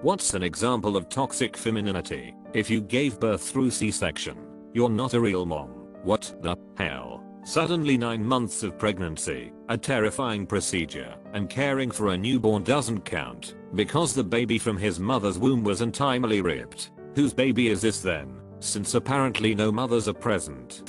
What's an example of toxic femininity? If you gave birth through C-section, you're not a real mom. What the hell? Suddenly 9 months of pregnancy, a terrifying procedure, and caring for a newborn doesn't count because the baby from his mother's womb was untimely ripped. Whose baby is this then, since apparently no mothers are present?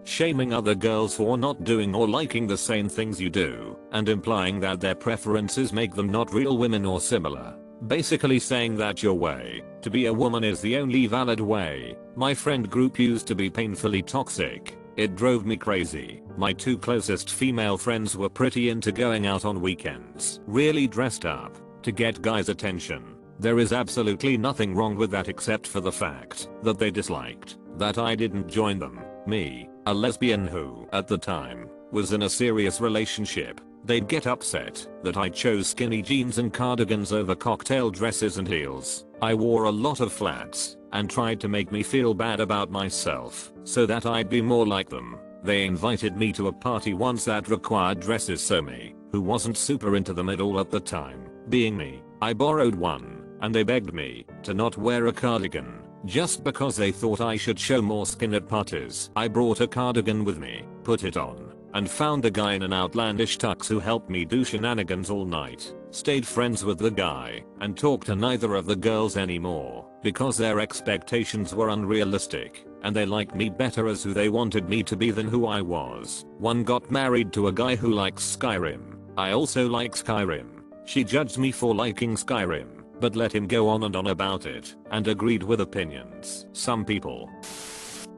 Shaming other girls for not doing or liking the same things you do, and implying that their preferences make them not real women or similar. Basically saying that your way to be a woman is the only valid way. My friend group used to be painfully toxic. It drove me crazy. My 2 closest female friends were pretty into going out on weekends, really dressed up, to get guys' attention. There is absolutely nothing wrong with that except for the fact that they disliked that I didn't join them. Me, a lesbian who, at the time, was in a serious relationship. They'd get upset that I chose skinny jeans and cardigans over cocktail dresses and heels. I wore a lot of flats and tried to make me feel bad about myself so that I'd be more like them. They invited me to a party once that required dresses, so me, who wasn't super into them at all at the time, being me, I borrowed one, and they begged me to not wear a cardigan just because they thought I should show more skin at parties. I brought a cardigan with me, put it on, and found a guy in an outlandish tux who helped me do shenanigans all night. Stayed friends with the guy and talked to neither of the girls anymore because their expectations were unrealistic and they liked me better as who they wanted me to be than who I was. One got married to a guy who likes Skyrim. I also like Skyrim. She judged me for liking Skyrim, but let him go on and on about it and agreed with opinions. Some people.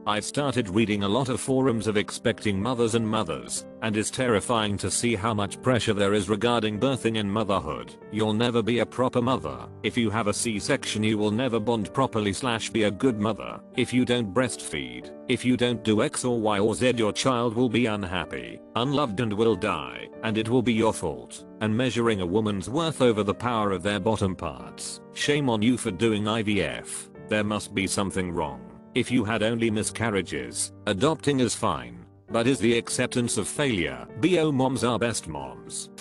I've started reading a lot of forums of expecting mothers and mothers, and it's terrifying to see how much pressure there is regarding birthing and motherhood. You'll never be a proper mother. If you have a C-section, you will never bond properly / be a good mother. If you don't breastfeed, if you don't do X or Y or Z, your child will be unhappy, unloved, and will die, and it will be your fault. And measuring a woman's worth over the power of their bottom parts. Shame on you for doing IVF. There must be something wrong. If you had only miscarriages, adopting is fine, but is the acceptance of failure? BO moms are best moms.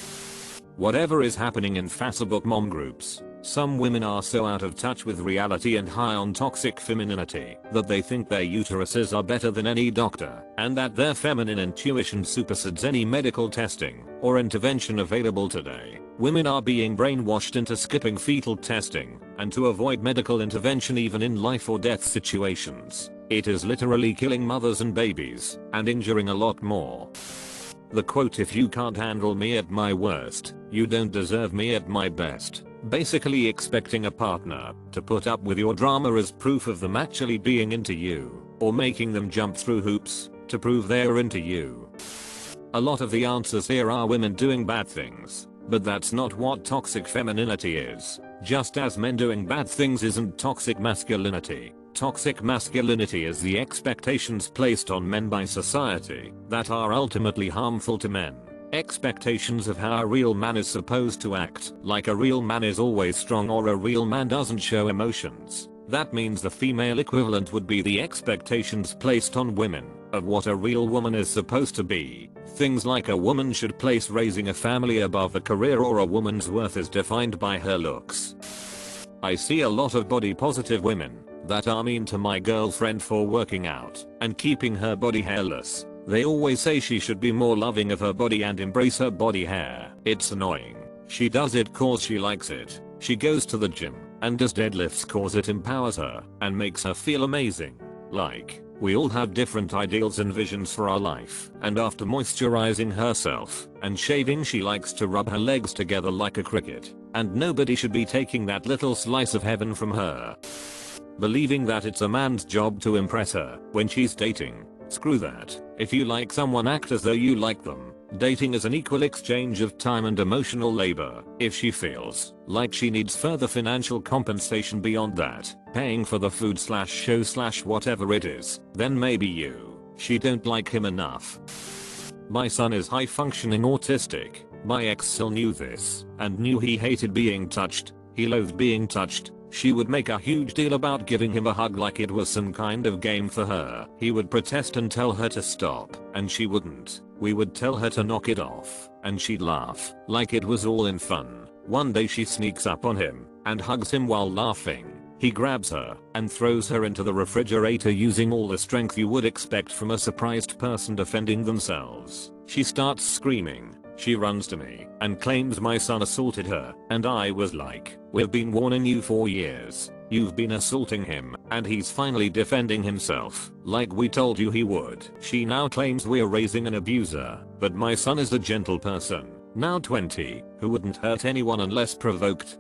Whatever is happening in Facebook mom groups, some women are so out of touch with reality and high on toxic femininity that they think their uteruses are better than any doctor and that their feminine intuition supersedes any medical testing or intervention available today. Women are being brainwashed into skipping fetal testing and to avoid medical intervention even in life or death situations. It is literally killing mothers and babies and injuring a lot more. The quote, "If you can't handle me at my worst, you don't deserve me at my best." Basically expecting a partner to put up with your drama as proof of them actually being into you, or making them jump through hoops to prove they're into you. A lot of the answers here are women doing bad things, but that's not what toxic femininity is. Just as men doing bad things isn't toxic masculinity. Toxic masculinity is the expectations placed on men by society that are ultimately harmful to men. Expectations of how a real man is supposed to act, like a real man is always strong or a real man doesn't show emotions. That means the female equivalent would be the expectations placed on women of what a real woman is supposed to be. Things like a woman should place raising a family above a career, or a woman's worth is defined by her looks. I see a lot of body positive women that are mean to my girlfriend for working out and keeping her body hairless. They always say she should be more loving of her body and embrace her body hair. It's annoying. She does it cause she likes it. She goes to the gym and does deadlifts cause it empowers her and makes her feel amazing. Like, we all have different ideals and visions for our life, and after moisturizing herself and shaving, she likes to rub her legs together like a cricket, and nobody should be taking that little slice of heaven from her. Believing that it's a man's job to impress her when she's dating. Screw that. If you like someone, act as though you like them. Dating is an equal exchange of time and emotional labor. If she feels like she needs further financial compensation beyond that, paying for the food / show / whatever it is, then maybe she don't like him enough. My son is high functioning autistic. My ex still knew this and knew he hated being touched. He loathed being touched. She would make a huge deal about giving him a hug like it was some kind of game for her. He would protest and tell her to stop, and she wouldn't. We would tell her to knock it off, and she'd laugh like it was all in fun. One day she sneaks up on him and hugs him while laughing. He grabs her and throws her into the refrigerator using all the strength you would expect from a surprised person defending themselves. She starts screaming. She runs to me and claims my son assaulted her, and I was like, "We've been warning you for years. You've been assaulting him, and he's finally defending himself, like we told you he would." She now claims we're raising an abuser, but my son is a gentle person, now 20, who wouldn't hurt anyone unless provoked.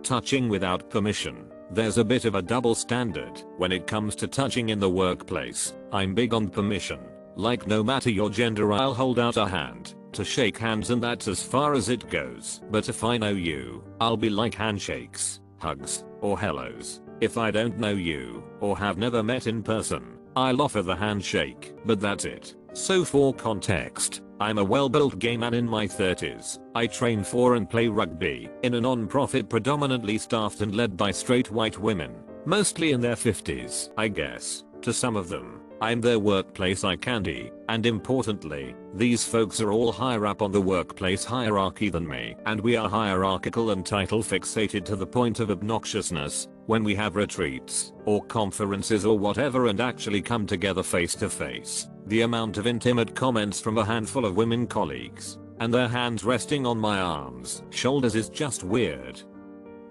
Touching without permission. There's a bit of a double standard when it comes to touching in the workplace. I'm big on permission. Like, no matter your gender, I'll hold out a hand to shake hands, and that's as far as it goes. But if I know you, I'll be like handshakes, hugs, or hellos. If I don't know you or have never met in person, I'll offer the handshake, but that's it. So for context, I'm a well-built gay man in my 30s. I train for and play rugby in a non-profit predominantly staffed and led by straight white women, mostly in their 50s, I guess. To some of them, I'm their workplace eye candy, and importantly, these folks are all higher up on the workplace hierarchy than me, and we are hierarchical and title fixated to the point of obnoxiousness when we have retreats or conferences or whatever and actually come together face to face. The amount of intimate comments from a handful of women colleagues and their hands resting on my arms, shoulders is just weird.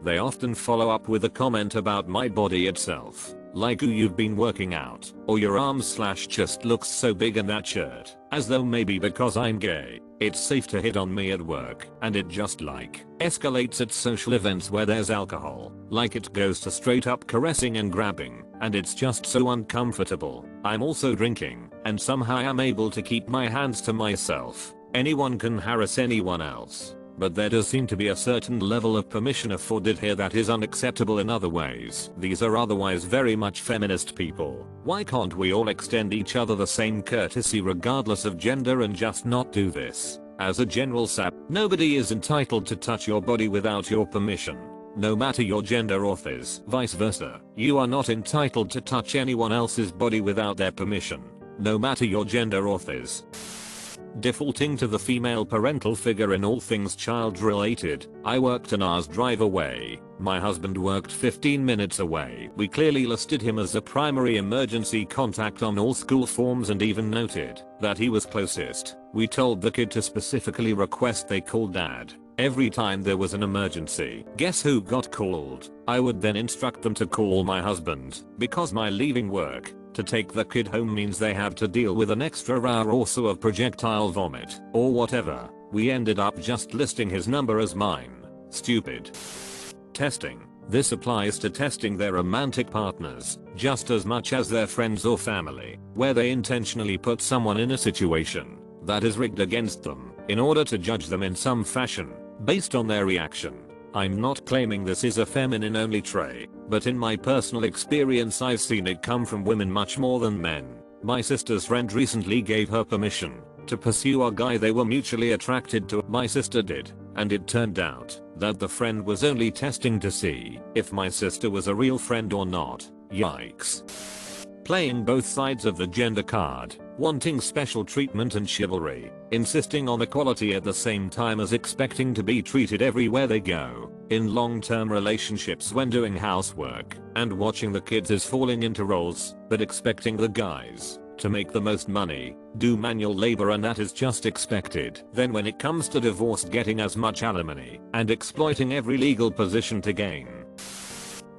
They often follow up with a comment about my body itself, like, "Ooh, you've been working out," or "your arms/chest looks so big in that shirt," as though maybe because I'm gay, it's safe to hit on me at work, and it just like escalates at social events where there's alcohol, like it goes to straight up caressing and grabbing, and it's just so uncomfortable. I'm also drinking, and somehow I'm able to keep my hands to myself. Anyone can harass anyone else. But there does seem to be a certain level of permission afforded here that is unacceptable in other ways. These are otherwise very much feminist people. Why can't we all extend each other the same courtesy regardless of gender and just not do this? As a general sap, nobody is entitled to touch your body without your permission. No matter your gender or vice versa. You are not entitled to touch anyone else's body without their permission. No matter your gender or Defaulting to the female parental figure in all things child related. I worked an hour's drive away. My husband worked 15 minutes away. We clearly listed him as a primary emergency contact on all school forms and even noted that he was closest. We told the kid to specifically request they call dad every time there was an emergency. Guess who got called? I would then instruct them to call my husband, because my leaving work to take the kid home means they have to deal with an extra hour or so of projectile vomit, or whatever. We ended up just listing his number as mine. Stupid. Testing. This applies to testing their romantic partners, just as much as their friends or family, where they intentionally put someone in a situation that is rigged against them, in order to judge them in some fashion, based on their reaction. I'm not claiming this is a feminine only trait, but in my personal experience I've seen it come from women much more than men. My sister's friend recently gave her permission to pursue a guy they were mutually attracted to. My sister did, and it turned out that the friend was only testing to see if my sister was a real friend or not. Yikes. Playing both sides of the gender card, wanting special treatment and chivalry, insisting on equality at the same time as expecting to be treated everywhere they go, in long-term relationships when doing housework, and watching the kids as falling into roles, but expecting the guys to make the most money, do manual labor, and that is just expected. Then when it comes to divorce, getting as much alimony and exploiting every legal position to gain.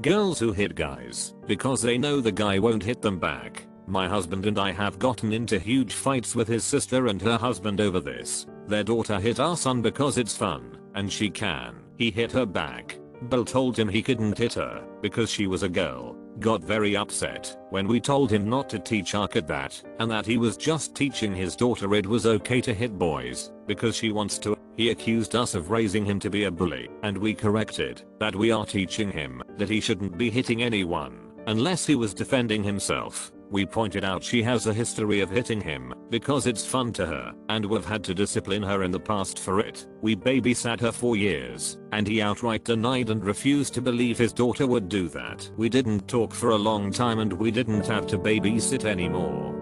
Girls who hit guys because they know the guy won't hit them back. My husband and I have gotten into huge fights with his sister and her husband over this. Their daughter hit our son because it's fun, and she can. He hit her back. Bill told him he couldn't hit her because she was a girl. Got very upset when we told him not to teach our kid that, and that he was just teaching his daughter it was okay to hit boys because she wants to. He accused us of raising him to be a bully, and we corrected that we are teaching him that he shouldn't be hitting anyone unless he was defending himself. We pointed out she has a history of hitting him because it's fun to her, and we've had to discipline her in the past for it. We babysat her for years, and he outright denied and refused to believe his daughter would do that. We didn't talk for a long time, and we didn't have to babysit anymore.